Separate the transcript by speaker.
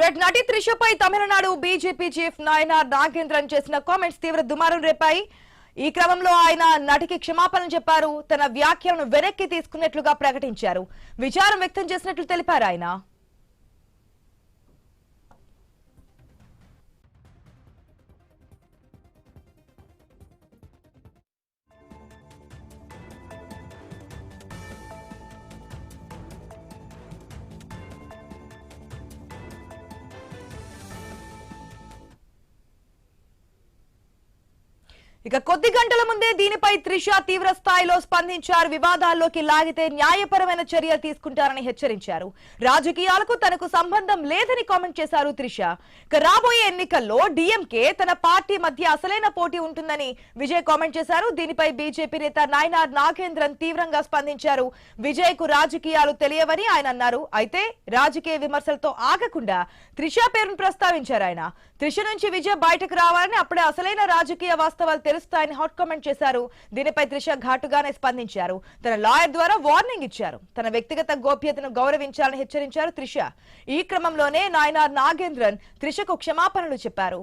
Speaker 1: Red నటి త్రిషపై Tamil Nadu BJP chief Nayanar Nagendran చేసిన comments తీవ్ర దుమారం రేపాయి. ఈ క్రమంలో ఆయన నటికి క్షమాపణ చెప్పారు. తన వ్యాఖ్యలను వెనక్కి తీసుకున్నట్లుగా ప్రకటించారు. విచారం వ్యక్తం చేసినట్లు తెలిపారు ఆయన. ఇక కొద్ది గంటల ముందే దీనిపై త్రిష తీవ్ర స్థాయిలో స్పందించారు. వివాదాల్లోకి లాగితే న్యాయపరమైన చర్యలు తీసుకుంటారని హెచ్చరించారు. రాజకీయాలకు తనకు సంబంధం లేదని కామెంట్ చేశారు త్రిష. ఇక రాబోయే ఎన్నికల్లో డీఎంకే తన పార్టీ మధ్య అసలైన పోటీ ఉంటుందని విజయ్ కామెంట్ చేశారు. దీనిపై బీజేపీ నేత నాయనార్ నాగేంద్రన్ తీవ్రంగా స్పందించారు. విజయ్ కు రాజకీయాలు తెలియవని ఆయన అన్నారు. అయితే రాజకీయ విమర్శలతో ఆగకుండా త్రిష పేరును ప్రస్తావించారు ఆయన. త్రిష నుంచి విజయ్ బయటకు రావాలని, అప్పుడే అసలైన రాజకీయ వాస్తవాలు తెలుస్తాయని హాట్ కామెంట్ చేశారు. దీనిపై త్రిష ఘాటుగానే స్పందించారు. తన లాయర్ ద్వారా వార్నింగ్ ఇచ్చారు. తన వ్యక్తిగత గోప్యతను గౌరవించాలని హెచ్చరించారు త్రిష. ఈ క్రమంలోనే నాయనార్ నాగేంద్రన్ త్రిషకు క్షమాపణలు చెప్పారు.